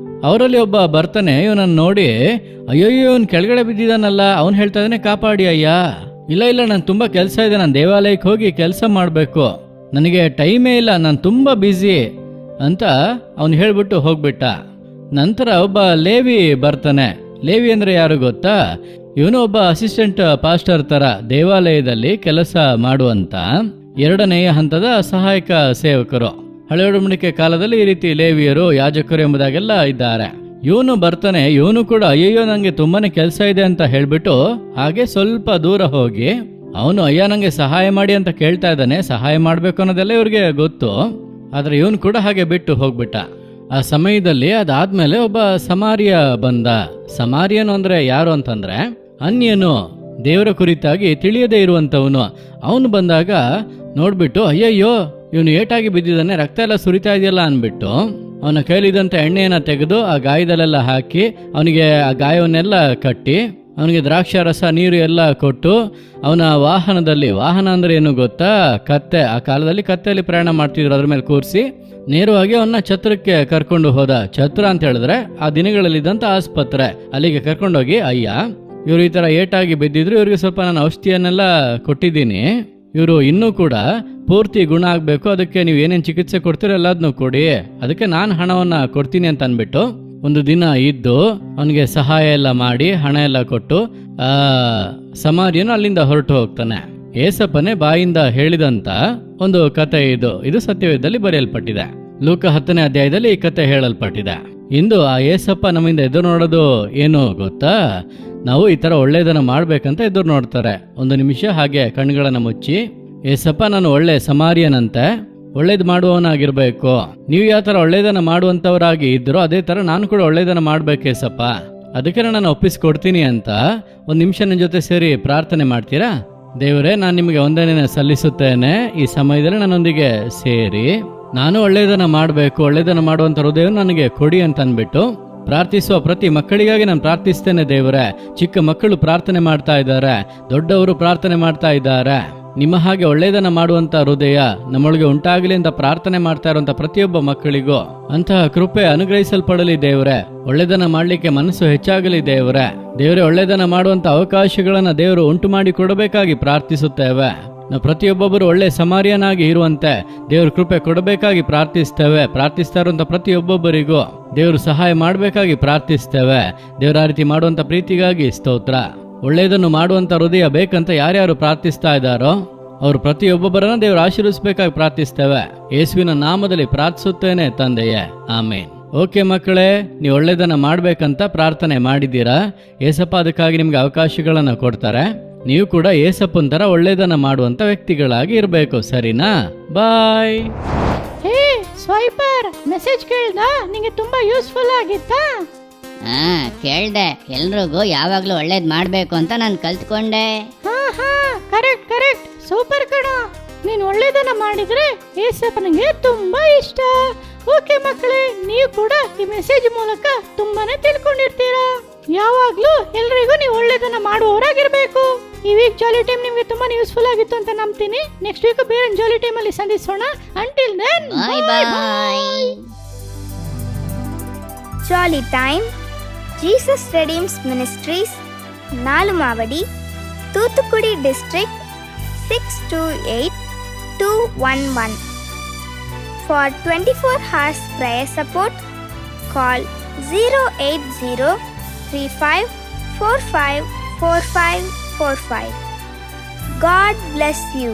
ಅವರಲ್ಲಿ ಒಬ್ಬ ಬರ್ತಾನೆ, ಇವನನ್ನು ನೋಡಿ ಅಯ್ಯೋ ಇವನ್ ಕೆಳಗಡೆ ಬಿದ್ದಿದ್ದಾನಲ್ಲ, ಅವನು ಹೇಳ್ತಾ ಇದ್ದಾನೆ ಕಾಪಾಡಿ ಅಯ್ಯ. ಇಲ್ಲ ನಾನು ತುಂಬಾ ಕೆಲಸ ಇದೆ, ನಾನು ದೇವಾಲಯಕ್ಕೆ ಹೋಗಿ ಕೆಲಸ ಮಾಡಬೇಕು, ನನಗೆ ಟೈಮೇ ಇಲ್ಲ, ನಾನು ತುಂಬಾ ಬ್ಯುಸಿ ಅಂತ ಅವನು ಹೇಳ್ಬಿಟ್ಟು ಹೋಗ್ಬಿಟ್ಟ. ನಂತರ ಒಬ್ಬ ಲೇವಿ ಬರ್ತಾನೆ. ಲೇವಿ ಅಂದ್ರೆ ಯಾರು ಗೊತ್ತಾ? ಇವನು ಒಬ್ಬ ಅಸಿಸ್ಟೆಂಟ್ ಪಾಸ್ಟರ್ ತರ ದೇವಾಲಯದಲ್ಲಿ ಕೆಲಸ ಮಾಡುವಂತ 2ನೆಯ ಹಂತದ ಸಹಾಯಕ ಸೇವಕರು. ಹಳೆ ಒಡಂಬಡಿಕೆ ಕಾಲದಲ್ಲಿ ಈ ರೀತಿ ಲೇವಿಯರು, ಯಾಜಕರು ಎಂಬುದಾಗೆಲ್ಲ ಇದ್ದಾರೆ. ಇವನು ಬರ್ತಾನೆ. ಇವನು ಕೂಡ ಅಯ್ಯಯ್ಯೋ ನಂಗೆ ತುಂಬಾನೇ ಕೆಲಸ ಇದೆ ಅಂತ ಹೇಳ್ಬಿಟ್ಟು ಹಾಗೆ ಸ್ವಲ್ಪ ದೂರ ಹೋಗಿ ಅವನು ಅಯ್ಯ ನಂಗೆ ಸಹಾಯ ಮಾಡಿ ಅಂತ ಕೇಳ್ತಾ ಇದ್ದಾನೆ. ಸಹಾಯ ಮಾಡ್ಬೇಕು ಅನ್ನೋದೆಲ್ಲ ಇವ್ರಿಗೆ ಗೊತ್ತು. ಆದ್ರೆ ಇವನು ಕೂಡ ಹಾಗೆ ಬಿಟ್ಟು ಹೋಗ್ಬಿಟ್ಟ. ಆ ಸಮಯದಲ್ಲಿ ಅದಾದ್ಮೇಲೆ ಒಬ್ಬ ಸಮಾರ್ಯ ಬಂದ. ಸಮಾರ್ಯನು ಅಂದ್ರೆ ಯಾರು ಅಂತಂದ್ರೆ ಅನ್ಯನು, ದೇವರ ಕುರಿತಾಗಿ ತಿಳಿಯದೇ ಇರುವಂತವನು. ಅವನು ಬಂದಾಗ ನೋಡ್ಬಿಟ್ಟು ಅಯ್ಯಯ್ಯೋ ಇವನು ಏಟಾಗಿ ಬಿದ್ದಿದ್ದಾನೆ, ರಕ್ತ ಎಲ್ಲ ಸುರಿತಾ ಇದೆಯಲ್ಲ ಅನ್ಬಿಟ್ಟು ಅವನ ಕೈಲಿದ್ದಂತ ಎಣ್ಣೆಯನ್ನ ತೆಗೆದು ಆ ಗಾಯದಲ್ಲೆಲ್ಲ ಹಾಕಿ ಅವನಿಗೆ ಆ ಗಾಯವನ್ನೆಲ್ಲ ಕಟ್ಟಿ ಅವನಿಗೆ ದ್ರಾಕ್ಷಾರಸ, ನೀರು ಎಲ್ಲ ಕೊಟ್ಟು ಅವನ ವಾಹನದಲ್ಲಿ, ವಾಹನ ಅಂದ್ರೆ ಏನು ಗೊತ್ತಾ? ಕತ್ತೆ. ಆ ಕಾಲದಲ್ಲಿ ಕತ್ತೆಯಲ್ಲಿ ಪ್ರಯಾಣ ಮಾಡ್ತಿದ್ರು, ಅದ್ರ ಮೇಲೆ ಕೂರಿಸಿ ನೇರವಾಗಿ ಅವನ್ನ ಛತ್ರಕ್ಕೆ ಕರ್ಕೊಂಡು ಹೋದ. ಛತ್ರ ಅಂತ ಹೇಳಿದ್ರೆ ಆ ದಿನಗಳಲ್ಲಿದ್ದಂತ ಆಸ್ಪತ್ರೆ. ಅಲ್ಲಿಗೆ ಕರ್ಕೊಂಡೋಗಿ ಅಯ್ಯ ಇವರು ಈ ತರ ಏಟಾಗಿ ಬಿದ್ದಿದ್ರು, ಇವ್ರಿಗೆ ಸ್ವಲ್ಪ ನಾನು ಔಷಧಿಯನ್ನೆಲ್ಲ ಕೊಟ್ಟಿದ್ದೀನಿ, ಇವರು ಇನ್ನೂ ಕೂಡ ಪೂರ್ತಿ ಗುಣ ಆಗ್ಬೇಕು, ಅದಕ್ಕೆ ನೀವು ಏನೇನು ಚಿಕಿತ್ಸೆ ಕೊಡ್ತೀರೋ ಎಲ್ಲದನ್ನೂ ಕೊಡಿ, ಅದಕ್ಕೆ ನಾನು ಹಣವನ್ನ ಕೊಡ್ತೀನಿ ಅಂತ ಅನ್ಬಿಟ್ಟು ಒಂದು ದಿನ ಇದ್ದು ಅವನಿಗೆ ಸಹಾಯ ಎಲ್ಲ ಮಾಡಿ ಹಣ ಎಲ್ಲ ಕೊಟ್ಟು ಆ ಸಮಾರ್ಯನು ಅಲ್ಲಿಂದ ಹೊರಟು ಹೋಗ್ತಾನೆ. ಏಸಪ್ಪನೇ ಬಾಯಿಂದ ಹೇಳಿದಂತ ಒಂದು ಕತೆ ಇದು. ಇದು ಸತ್ಯವೇದದಲ್ಲಿ ಬರೆಯಲ್ಪಟ್ಟಿದೆ. ಲೂಕ 10ನೇ ಅಧ್ಯಾಯದಲ್ಲಿ ಈ ಕತೆ ಹೇಳಲ್ಪಟ್ಟಿದೆ. ಇಂದು ಆ ಏಸಪ್ಪ ನಮ್ಮಿಂದ ಎದುರು ನೋಡೋದು ಏನು ಗೊತ್ತಾ? ನಾವು ಈ ಥರ ಒಳ್ಳೆಯದನ್ನು ಮಾಡಬೇಕಂತ ಎದುರು ನೋಡ್ತಾರೆ. ಒಂದು ನಿಮಿಷ ಹಾಗೆ ಕಣ್ಗಳನ್ನು ಮುಚ್ಚಿ, ಏಸಪ್ಪ ನಾನು ಒಳ್ಳೆ ಸಮಾರಿಯನಂತೆ ಒಳ್ಳೇದು ಮಾಡುವವನಾಗಿರ್ಬೇಕು. ನೀವು ಯಾವ ಥರ ಒಳ್ಳೇದನ್ನು ಮಾಡುವಂಥವರಾಗಿ ಇದ್ರೋ ಅದೇ ಥರ ನಾನು ಕೂಡ ಒಳ್ಳೇದನ್ನು ಮಾಡ್ಬೇಕು ಏಸಪ್ಪ, ಅದಕ್ಕೆ ನಾನು ಒಪ್ಪಿಸ್ಕೊಡ್ತೀನಿ ಅಂತ ಒಂದು ನಿಮಿಷ ನನ್ನ ಜೊತೆ ಸೇರಿ ಪ್ರಾರ್ಥನೆ ಮಾಡ್ತೀರಾ? ದೇವರೇ, ನಾನು ನಿಮಗೆ ವಂದನೆಯನ್ನು ಸಲ್ಲಿಸುತ್ತೇನೆ. ಈ ಸಮಯದಲ್ಲಿ ನನ್ನೊಂದಿಗೆ ಸೇರಿ ನಾನು ಒಳ್ಳೇದನ್ನು ಮಾಡಬೇಕು, ಒಳ್ಳೇದನ್ನು ಮಾಡುವಂಥ ಹೃದಯವನ್ನು ನನಗೆ ಕೊಡಿ ಅಂತ ಅಂದ್ಬಿಟ್ಟು ಪ್ರಾರ್ಥಿಸುವ ಪ್ರತಿ ಮಕ್ಕಳಿಗಾಗಿ ನಾನು ಪ್ರಾರ್ಥಿಸ್ತೇನೆ ದೇವರೇ. ಚಿಕ್ಕ ಮಕ್ಕಳು ಪ್ರಾರ್ಥನೆ ಮಾಡ್ತಾ ಇದ್ದಾರೆ, ದೊಡ್ಡವರು ಪ್ರಾರ್ಥನೆ ಮಾಡ್ತಾ ಇದ್ದಾರೆ. ನಿಮ್ಮ ಹಾಗೆ ಒಳ್ಳೇದನ್ನ ಮಾಡುವಂತ ಹೃದಯ ನಮ್ಮೊಳಗೆ ಉಂಟಾಗಲಿ ಅಂತ ಪ್ರಾರ್ಥನೆ ಮಾಡ್ತಾ ಇರುವಂತ ಪ್ರತಿಯೊಬ್ಬ ಮಕ್ಕಳಿಗೂ ಅಂತಹ ಕೃಪೆ ಅನುಗ್ರಹಿಸಲ್ಪಡಲಿ ದೇವರೇ. ಒಳ್ಳೇದನ್ನ ಮಾಡ್ಲಿಕ್ಕೆ ಮನಸ್ಸು ಹೆಚ್ಚಾಗಲಿ ದೇವರೇ. ದೇವರೇ, ಒಳ್ಳೇದನ್ನ ಮಾಡುವಂತ ಅವಕಾಶಗಳನ್ನ ದೇವರು ಉಂಟು ಮಾಡಿ ಕೊಡಬೇಕಾಗಿ ಪ್ರಾರ್ಥಿಸುತ್ತೇವೆ. ನಾವು ಪ್ರತಿಯೊಬ್ಬೊಬ್ಬರು ಒಳ್ಳೆ ಸಮಾರಿಯನಾಗಿ ಇರುವಂತೆ ದೇವ್ರ ಕೃಪೆ ಕೊಡಬೇಕಾಗಿ ಪ್ರಾರ್ಥಿಸ್ತೇವೆ. ಪ್ರಾರ್ಥಿಸ್ತಾ ಇರುವಂತ ಪ್ರತಿಯೊಬ್ಬೊಬ್ಬರಿಗೂ ದೇವರು ಸಹಾಯ ಮಾಡಬೇಕಾಗಿ ಪ್ರಾರ್ಥಿಸ್ತೇವೆ. ದೇವರ ಆ ರೀತಿ ಮಾಡುವಂತ ಪ್ರೀತಿಗಾಗಿ ಸ್ತೋತ್ರ. ಒಳ್ಳೆಯದನ್ನು ಮಾಡುವಂತ ಹೃದಯ ಬೇಕಂತ ಯಾರ್ಯಾರು ಪ್ರಾರ್ಥಿಸ್ತಾ ಇದ್ದಾರೋ ಅವರು ಪ್ರತಿಯೊಬ್ಬೊಬ್ಬರನ್ನ ದೇವರು ಆಶೀರ್ವಿಸಬೇಕಾಗಿ ಪ್ರಾರ್ಥಿಸ್ತೇವೆ. ಯೇಸುವಿನ ನಾಮದಲ್ಲಿ ಪ್ರಾರ್ಥಿಸುತ್ತೇನೆ ತಂದೆಯೇ, ಆಮೇನ್. ಓಕೆ ಮಕ್ಕಳೇ, ನೀವು ಒಳ್ಳೆಯದನ್ನ ಮಾಡ್ಬೇಕಂತ ಪ್ರಾರ್ಥನೆ ಮಾಡಿದ್ದೀರಾ. ಏಸಪ್ಪ ಅದಕ್ಕಾಗಿ ನಿಮ್ಗೆ ಅವಕಾಶಗಳನ್ನ ಕೊಡ್ತಾರೆ. ನೀವು ಕೂಡ ಏಸಪ್ಪನ ತರ ಒಳ್ಳೇದನ್ನ ಮಾಡುವಂತ ವ್ಯಕ್ತಿಗಳಾಗಿ ಇರಬೇಕು, ಸರಿನಾ? ಬಾಯ್. ಹೇ ಸ್ವೈಪರ್, ಮೆಸೇಜ್ ಕೇಳ್ದ? ನಿಂಗೆ ತುಂಬಾ ಯೂಸ್ಫುಲ್ ಆಗಿತ್ತಾ? ಹಾ ಕೇಳ್ದೆ. ಎಲ್ರಿಗೂ ಯಾವಾಗ್ಲೂ ಒಳ್ಳೇದ್ ಮಾಡ್ಬೇಕು ಅಂತ ನಾನು ಕಲ್ತ್ಕೊಂಡೆ. ಹಾ ಕರೆಕ್ಟ್ ಕರೆಕ್ಟ್, ಸೂಪರ್ ಕಣ. ನೀನ್ ಒಳ್ಳೇದನ್ನ ಮಾಡಿದ್ರೆ ಏಸಪ್ಪನಿಗೆ ತುಂಬಾ ಇಷ್ಟ. ಓಕೆ ಮಕ್ಕಳೇ, ನೀವು ಕೂಡ ಈ ಮೆಸೇಜ್ ಮೂಲಕ ತುಂಬಾನೇ ತಿಳ್ಕೊಂಡಿರ್ತೀರಾ. ಯಾವಾಗ್ಲೂ ಎಲ್ರಿಗೂ ನೀವು ಒಳ್ಳೇದನ್ನ ಮಾಡುವವರಾಗಿರ್ಬೇಕು. ಈ ವೀಕ್ ಜಾಲಿ ಟೈಮ್ ನಿಮ್ಗೆ ತುಂಬಾ ಯೂಸ್ಫುಲ್ ಆಗಿತ್ತು ಅಂತ ನಂಬ್ತೀನಿ. ನೆಕ್ಸ್ಟ್ ವೀಕ್ ಬೇರೆ ಜಾಲಿ ಟೈಮ್ ಅಲ್ಲಿ ಸಂಧಿಸೋಣ. Until then, bye bye. Jolly time Jesus redeems ministries, Nalumavadi, Thoothukudi district 628211. For 24 hours prayer support, call 08035454545. God bless you.